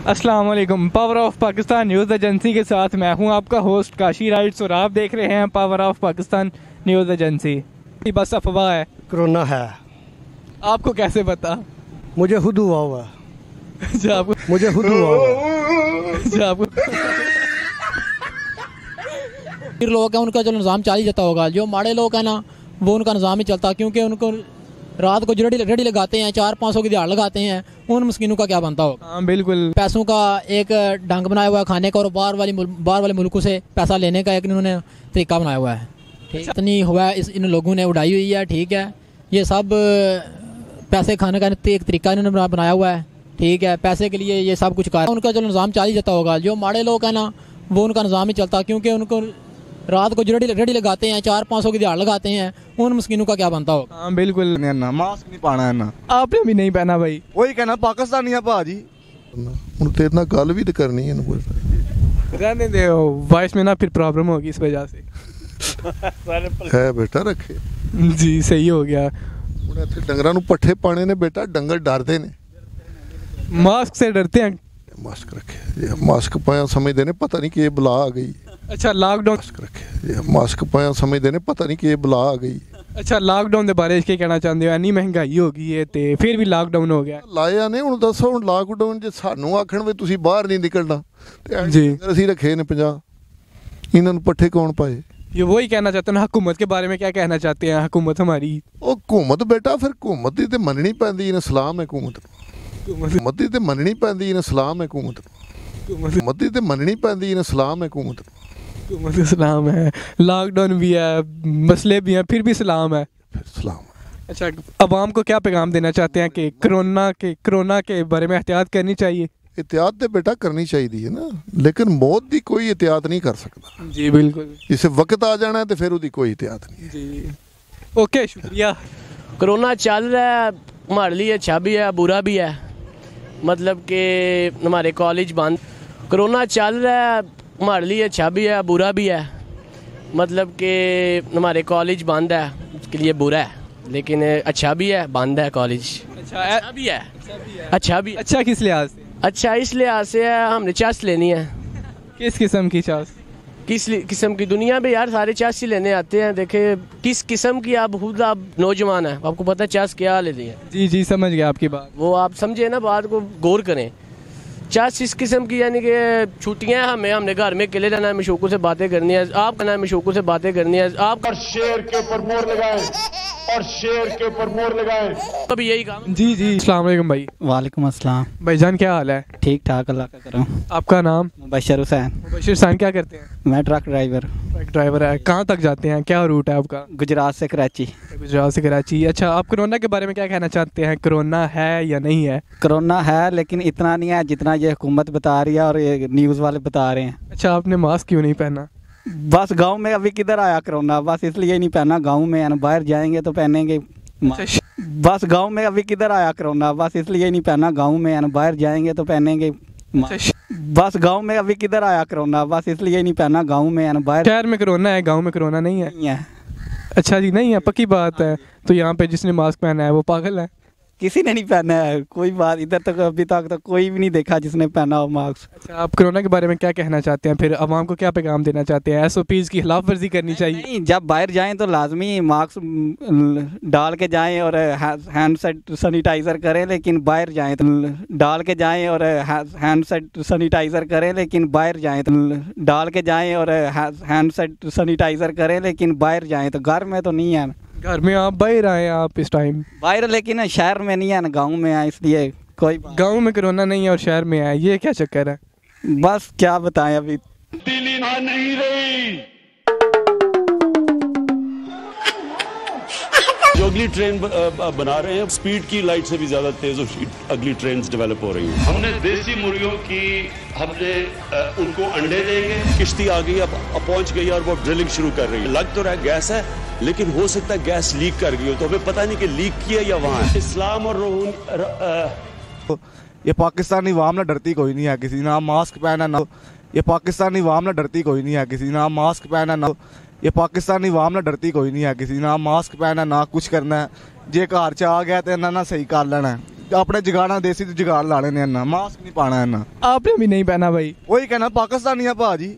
अस्सलाम वालेकुम। Power of Pakistan news agency के साथ मैं हूं आपका होस्ट काशी राइट्स और आप देख रहे हैं power of Pakistan news agency. बस अफवाह है, कोरोना है। आपको कैसे पता? मुझे खुद हुआ हुआ। अच्छा, आपको मुझे खुद हुआ हुआ। अच्छा, आपको फिर लोग हैं उनका जो निज़ाम चाल ही जाता होगा। जो माड़े लोग हैं ना वो उनका निज़ाम ही चलता, क्योंकि उनको रात को जो रेडी लगाते हैं 400-500 की दिहाड़ लगाते हैं, उन मस्किनों का क्या बनता होगा। हाँ बिल्कुल। पैसों का एक ढंग बनाया हुआ है खाने का, और बाहर वाले मुल्कों से पैसा लेने का एक इन्होंने तरीका बनाया हुआ है। ठीक इतनी हुआ है इन लोगों ने उड़ाई हुई है। ठीक है, ये सब पैसे खाने का एक तरीका इन्होंने बनाया हुआ है। ठीक है, पैसे के लिए ये सब कुछ कर उनका जो निज़ाम चाल ही जाता होगा। जो माड़े लोग हैं ना वो उनका निज़ाम ही चलता, क्योंकि उनको रात को जो रेडी लगाते हैं 400-500 की दिहाड़ लगाते हैं, उन मस्किनों का क्या बनता होगा। हाँ बिल्कुल। मास्क नहीं पाना है ना, आपने भी नहीं पहना भाई। वही कहना पाकिस्तानी है भाजी। ਹੁਣ ਤੇਰੇ ਨਾਲ ਗੱਲ ਵੀ ਤੇ ਕਰਨੀ ਹੈ ਕੋਈ रहने दे, वॉइस में ना फिर प्रॉब्लम होगी इस वजह से। ਹੈ ਬੇਟਾ ਰੱਖੇ जी सही हो गया। ਹੁਣ ਇੱਥੇ ਡੰਗਰਾਂ ਨੂੰ ਪੱਠੇ ਪਾਣੇ ਨੇ ਬੇਟਾ, ਡੰਗਰ ਡਰਦੇ ਨੇ। मास्क से डरते हैं। ਮਾਸਕ ਰੱਖੇ, ਮਾਸਕ ਪਾਇਆ ਸਮਝਦੇ ਨੇ ਪਤਾ ਨਹੀਂ ਕਿ ਇਹ ਬਲਾ ਆ ਗਈ। अच्छा लॉकडाउन। ਮਾਸਕ ਰੱਖੇ, ਮਾਸਕ ਪਾਇਆ ਸਮਝਦੇ ਨੇ ਪਤਾ ਨਹੀਂ ਕਿ ਇਹ ਬਲਾ ਆ ਗਈ। अच्छा लॉकडाउन के बारे में कहना चाहते हो? इन्नी महंगाई हो गई है तो फिर भी लॉकडाउन हो गया। ਲਾਇਆ ਨੇ ਹੁਣ ਦੱਸੋ, ਹੁਣ ਲਾਕਡਾਊਨ ਜੇ ਸਾਨੂੰ ਆਖਣ ਵੀ ਤੁਸੀਂ ਬਾਹਰ ਨਹੀਂ ਨਿਕਲਣਾ ਤੇ ਜੀ। ਅਸੀਂ ਰੱਖੇ ਨੇ 50, ਇਹਨਾਂ ਨੂੰ ਪੱਠੇ ਕੌਣ ਪਾਏ। ये वही कहना चाहते हैं ना, हुकूमत के बारे में क्या कहना चाहते हैं? हुकूमत हमारी ਉਹ ਹਕੂਮਤ ਬੇਟਾ ਫਿਰ ਹਕੂਮਤ ਦੀ ਤੇ ਮੰਨਣੀ ਪੈਂਦੀ ਹੈ, ਸਲਾਮ ਹੈ ਹਕੂਮਤ ਨੂੰ। ਹਕੂਮਤ ਦੀ ਤੇ ਮੰਨਣੀ ਪੈਂਦੀ ਹੈ, ਸਲਾਮ ਹੈ ਹਕੂਮਤ ਨੂੰ। ਹਕੂਮਤ ਦੀ ਤੇ ਮੰਨਣੀ ਪੈਂਦੀ ਹੈ, ਸਲਾਮ ਹੈ ਹਕੂਮਤ ਨੂੰ। हुकूमत इस्लाम है, लॉकडाउन भी है, मसले भी हैं, फिर भी इस्लाम है। सलाम है। अच्छा, अवाम को क्या पैगाम देना चाहते हैं कि कोरोना के बारे में एहतियात करनी चाहिए? एहतियात तो बेटा करनी चाहिए है ना, लेकिन मौत की कोई एहतियात नहीं कर सकता। जी बिल्कुल। जिसे वक्त आ जाना है तो फिर उसकी कोई एहतियात नहीं। जी ओके, शुक्रिया। कोरोना चल रहा है, हमारे लिए अच्छा भी है बुरा भी है। मतलब कि हमारे कॉलेज बंद। कोरोना चल रहा है, हमारे लिए अच्छा भी है बुरा भी है। मतलब कि हमारे कॉलेज बंद है, उसके लिए बुरा है, लेकिन अच्छा भी है, बंद है कॉलेज। अच्छा भी है, अच्छा भी। अच्छा किस लिहाज से? अच्छा इस लिहाज से है, हमने चेस्ट लेनी है। किस किस्म की चास? किस किस्म की? दुनिया में यार सारे चेस्ट ही लेने आते हैं। देखे किस किस्म की, आप खुद आप नौजवान हैं, आपको पता है चेस्ट क्या लेनी है। जी जी समझ गया आपकी बात। वो आप समझे ना, बात को गौर करें। चेस्ट इस किस्म की, यानी कि छुट्टियां हैं, हमने घर में अकेले रहना है, मशूकों से बातें करनी है, आप करना है, मशूकों से बातें करनी है। आप शेर के ऊपर मोर लगाए और शेर के ऊपर मोर लगाए, अभी यही काम। जी जी अस्सलाम वालेकुम भाई। वालेकुम अस्सलाम। भाईजान क्या हाल है? ठीक ठाक, अल्लाह का करम। आपका नाम? मुबशर हुसैन। मुबशर साहब क्या करते हैं? मैं ट्रक ड्राइवर। ट्रक ड्राइवर है। कहाँ तक जाते हैं, क्या रूट है आपका? गुजरात से कराची। गुजरात से कराची। अच्छा, आप कोरोना के बारे में क्या कहना चाहते हैं? कोरोना है या नहीं है? कोरोना है, लेकिन इतना नहीं है जितना ये हुकूमत बता रही है और ये न्यूज़ वाले बता रहे हैं। अच्छा, आपने मास्क क्यों नहीं पहना? बस गांव में अभी किधर आया कोरोना, बस इसलिए नहीं पहना। गांव में है ना, बाहर जाएंगे तो पहनेंगे। बस गांव में अभी किधर आया कोरोना, बस इसलिए नहीं पहना। गांव में है ना, बाहर जाएंगे तो पहनेंगे। बस गांव में अभी किधर आया कोरोना, बस इसलिए नहीं पहना। गांव में है ना, बाहर। शहर में कोरोना है, गांव में कोरोना नहीं है। नहीं है। अच्छा जी, नहीं है, पक्की बात है। तो यहाँ पे जिसने मास्क पहना है वो पागल है। किसी ने नहीं पहना है, कोई बात इधर तक अभी तक तो कोई भी नहीं देखा जिसने पहना हो मास्क। अच्छा, आप कोरोना के बारे में क्या कहना चाहते हैं? फिर अवाम को क्या पैगाम देना चाहते हैं? SOPs की खिलाफ वर्जी करनी चाहिए? नहीं, जब बाहर जाएं तो लाजमी मास्क डाल के जाएं और हैंड सैनिटाइज़र करें, लेकिन बाहर जाएं तो डाल के जाएं और हैंड सैनिटाइज़र करें, लेकिन बाहर जाएं तो डाल के जाएं और हैंड सैनिटाइज़र करें, लेकिन बाहर जाएं तो घर में तो नहीं है। घर में आप बाहर आए आप इस टाइम? बाहर, लेकिन शहर में नहीं है ना, गाँव में है, इसलिए कोई। गाँव में कोरोना नहीं है और शहर में है, ये क्या चक्कर है? बस क्या बताएं अभी। दिल्ली नहीं रही। जो अगली ट्रेन बना रहे हैं, स्पीड की लाइट से भी ज्यादा तेज अगली ट्रेन डेवलप हो रही है। हमने देसी मुर्गियों की, हमने उनको अंडे देंगे। किश्ती आ गई, अब पहुंच गई और वो ड्रिलिंग शुरू कर रही है। लग तो रहा है गैस है, लेकिन हो सकता है गैस लीक कर गई हो, तो हमें पता नहीं कि लीक की है या वहाँ है। इस्लाम और ये पाकिस्तानी वाम ना डरती कोई नहीं है किसी, ना मास्क पहना ना। ये पाकिस्तानी वाम ना डरती कोई नहीं है किसी, ना मास्क पहना ना। ये पाकिस्तानी वाम ना डरती कोई नहीं है किसी, ना मास्क पहना ना कुछ करना है। जे घर च आ गया तो इन्होंने सही कर लेना है। अपने जगाना देसी जुगाड़ लाने ने ना, मास्क नहीं पाना है ना। आपने भी नहीं पहना भाई? वही कहना पाकिस्तानी है भाजी।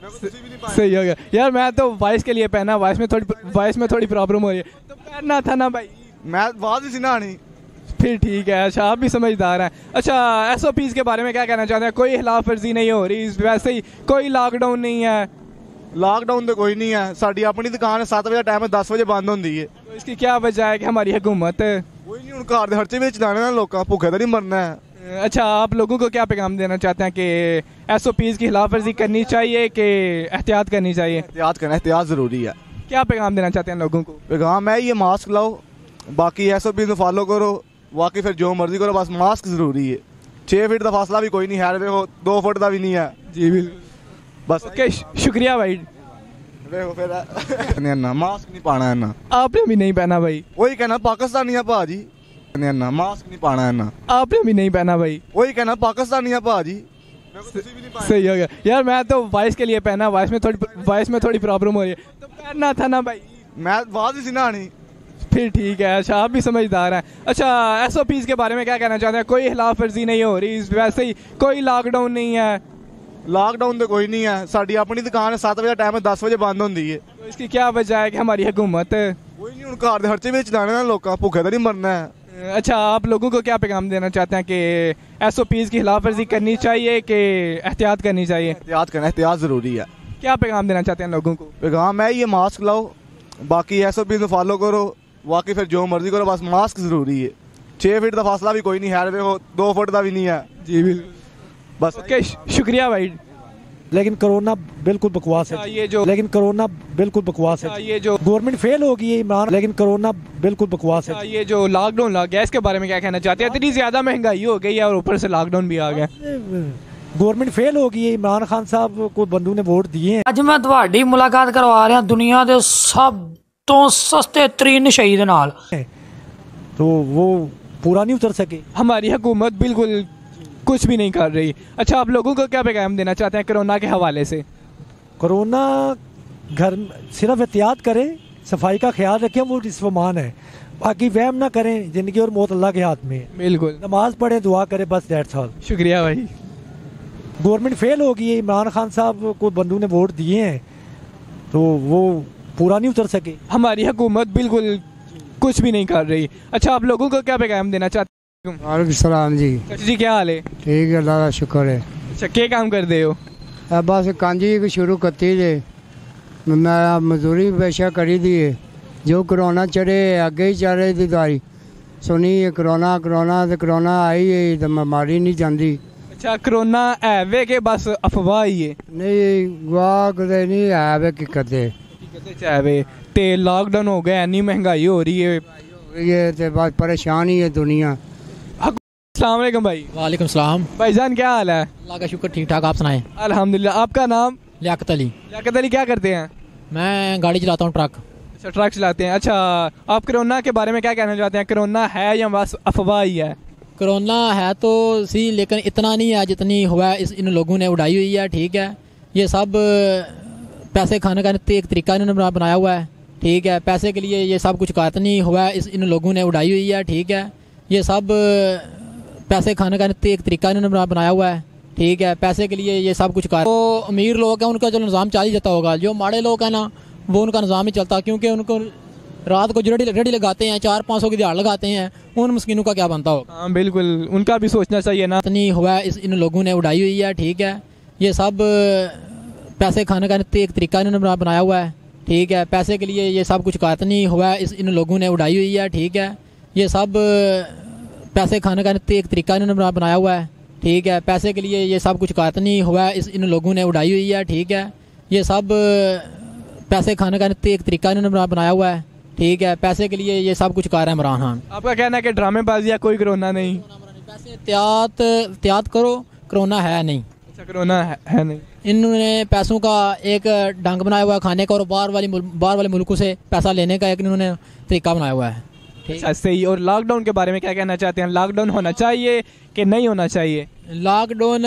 सही हो गया यार, मैं तो वॉइस के लिए पहना, वॉइस में थोड़ी प्रॉब्लम हो रही है तो पहनना था ना भाई। मैं आवाज ही ना आनी। फिर ठीक है, अच्छा आप भी समझदार हैं। अच्छा SOPs के बारे में क्या कहना चाहते हैं? कोई खिलाफ वर्जी नहीं हो रही, वैसे ही कोई लॉकडाउन नहीं है? लॉकडाउन तो कोई नहीं है, साड़ी अपनी दुकान 7 बजे टाइम है, 10 बजे बंद होती है। तो इसकी क्या वजह है कि हमारी हुकूमत कोई नहीं, उनका घर खर्चे भी चलाने ना, लोग भूखे तो नहीं मरना है। अच्छा आप लोगों को क्या पैगाम देना चाहते हैं कि SOPs की खिलाफ वर्जी करनी चाहिए कि एहतियात करनी चाहिए? एहतियात करना, एहतियात ज़रूरी है। क्या पैगाम देना चाहते हैं लोगों को? पैगाम है ये, मास्क लाओ, बाकी SOPs फॉलो करो, बाकी फिर जो मर्जी करो, बस मास्क ज़रूरी है। 6 फीट का फासला भी कोई नहीं है, देखो 2 फुट का भी नहीं है। जी बिल्कुल, बस ओके शुक्रिया भाई। देखो फिर ना, मास्क नहीं पाना है ना। आपने भी नहीं पहना भाई? वही कहना पाकिस्तानी है भाजी। ना मास्क नहीं पाना है ना। आपने भी नहीं पहना भाई? वही कहना पाकिस्तानी है भाजी। सही हो गया यार, मैं तो वॉइस के लिए पहना, वॉइस में थोड़ी प्रॉब्लम हो रही है तो पहनना था ना भाई। मैं आवाज ही ना आनी। फिर ठीक है, अच्छा आप भी समझदार हैं। अच्छा SOPs के बारे में क्या कहना चाहते हैं? कोई खिलाफ वर्जी नहीं हो रही, वैसे ही कोई लॉकडाउन नहीं है? लॉकडाउन तो कोई नहीं है, साड़ी अपनी दुकान 7 बजे टाइम है, 10 बजे बंद होती है। तो इसकी क्या वजह है कि हमारी हुकूमत कोई नहीं, उनका घर खर्चे भी चलाने ना, लोग भूखे तो नहीं मरना है। अच्छा आप लोगों को क्या पैगाम देना चाहते हैं कि SOPs की खिलाफ वर्जी करनी चाहिए कि एहतियात करनी चाहिए? एहतियात करना, एहतियात ज़रूरी है। क्या पैगाम देना चाहते हैं लोगों को? पैगाम है ये, मास्क लाओ, बाकी SOPs फॉलो करो, बाकी फिर जो मर्जी करो, बस मास्क ज़रूरी है। 6 फीट का फासला भी कोई नहीं है, देखो 2 फुट का भी नहीं है। जी बिल्कुल, बस ओके शुक्रिया भाई। लेकिन कोरोना बिल्कुल बकवास है। ये जो लेकिन कोरोना बिल्कुल बकवास है। ये जो गवर्नमेंट फेल हो गई है इमरान, लेकिन कोरोना बिल्कुल बकवास है। ये जो लॉकडाउन लग गया, इसके बारे में क्या कहना चाहते हैं? इतनी ज्यादा महंगाई हो गई है और ऊपर से लॉकडाउन भी आ गया। गवर्नमेंट फेल हो गई है, इमरान खान साहब को बंदू ने वोट दिए हैं। ਅੱਜ ਮੈਂ ਤੁਹਾਡੀ ਮੁਲਾਕਾਤ ਕਰਵਾ ਰਿਹਾ ਦੁਨੀਆ ਦੇ ਸਭ ਤੋਂ ਸਸਤੇ ਤਰੀਨ ਸ਼ਹੀਦ ਨਾਲ। तो वो पूरा नहीं उतर सके। हमारी हुकूमत बिल्कुल कुछ भी नहीं कर रही। अच्छा आप लोगों को क्या पैगाम देना चाहते हैं कोरोना के हवाले से? कोरोना घर सिर्फ एहतियात करें, सफाई का ख्याल रखें, वो जिस्मान है, बाकी वहम ना करें, ज़िंदगी और मौत अल्लाह के हाथ में है। बिल्कुल, नमाज पढ़ें, दुआ करें, बस दैट्स ऑल। शुक्रिया भाई। गवर्नमेंट फेल हो गई है, इमरान खान साहब को बंदू ने वोट दिए हैं तो वो पूरा नहीं उतर सके। हमारी हुकूमत बिल्कुल कुछ भी नहीं कर रही। अच्छा आप लोगों को क्या पैगाम देना चाहते हैं? वालेकुम सलाम जी। चाचा जी क्या हाल है? ठीक है, अल्लाह का शुक्र है। अच्छा क्या काम कर रहे हो? बस कांजी को शुरू करती है, मैं मजदूरी पेशा करी दी है। जो कोरोना चढ़े आगे ही चल रही थी दारी सुनी है, कोरोना कोरोना तो कोरोना आई है तो बीमारी नहीं जाती। अच्छा कोरोना है वे के बस अफवाह ही है? नहीं वाह कदे नहीं है वे की करते चाहे ते लॉकडाउन हो गया, इतनी महंगाई हो रही है, ये तो बस परेशान ही है दुनिया। अस्सलाम वालेकुम भाई। वालेकुम सलाम। भाईजान क्या हाल है? अल्लाह का शुक्र, ठीक ठाक, आप सुनाएं? अल्हम्दुलिल्लाह। आपका नाम? लियाकत अली। लियाकत अली क्या करते हैं? मैं गाड़ी चलाता हूँ, ट्रक। अच्छा ट्रक चलाते हैं। अच्छा आप कोरोना के बारे में क्या कहना चाहते हैं? कोरोना है या बस अफवाह ही है? कोरोना है तो सी, लेकिन इतना नहीं है जितनी हुआ इन लोगों ने उड़ाई हुई है। ठीक है, ये सब पैसे खाने का एक तरीका इन्होंने बनाया हुआ है। ठीक है, पैसे के लिए ये सब कुछ करते नहीं हुआ इन लोगों ने उड़ाई हुई है। ठीक है, ये सब पैसे खाने का एक तरीका इन्होंने बनाया हुआ है। ठीक है, पैसे के लिए ये सब कुछ कर, तो अमीर लोग हैं उनका जो निज़ाम चाल ही जाता होगा, जो माड़े लोग हैं ना वो उनका निज़ाम ही चलता, क्योंकि उनको रात को जो रेडी लगाते हैं 400-500 की दिहाड़ लगाते हैं, उन मस्किनों का क्या बनता होगा। हाँ बिल्कुल, उनका भी सोचना चाहिए ना। इतनी हुआ इन लोगों ने उड़ाई हुई है। ठीक है, ये सब पैसे खाने का एक तरीका इन्होंने बनाया हुआ है। ठीक है, पैसे के लिए ये सब कुछ करते नहीं हुआ इन लोगों ने उड़ाई हुई है। ठीक है, ये सब पैसे खाने का एक तरीका इन्होंने बनाया हुआ है। ठीक है, पैसे के लिए ये सब कुछ करते नहीं हुआ इन लोगों ने उड़ाई हुई है। ठीक है, ये सब पैसे खाने का एक तरीका इन्होंने बनाया हुआ है। ठीक है, पैसे के लिए ये सब कुछ कर रहे हैं इमरान खान। आपका कहना है कि ड्रामेबाजी या कोई कोरोना नहीं? पैसे एहतियात करो, कोरोना है नहीं। अच्छा कोरोना है नहीं। इन्होंने पैसों का एक ढंग बनाया हुआ है खाने का, और बाहर वाले मुल्कों से पैसा लेने का एक इन्होंने तरीका बनाया हुआ है। अच्छा सही। और लॉकडाउन के बारे में क्या कहना चाहते हैं? लॉकडाउन होना चाहिए कि नहीं होना चाहिए? लॉकडाउन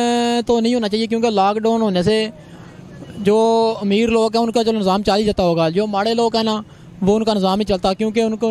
तो नहीं होना चाहिए, क्योंकि लॉकडाउन होने से जो अमीर लोग हैं उनका जो निज़ाम चाल ही जाता होगा, जो माड़े लोग हैं ना वो उनका निज़ाम ही चलता, क्योंकि उनको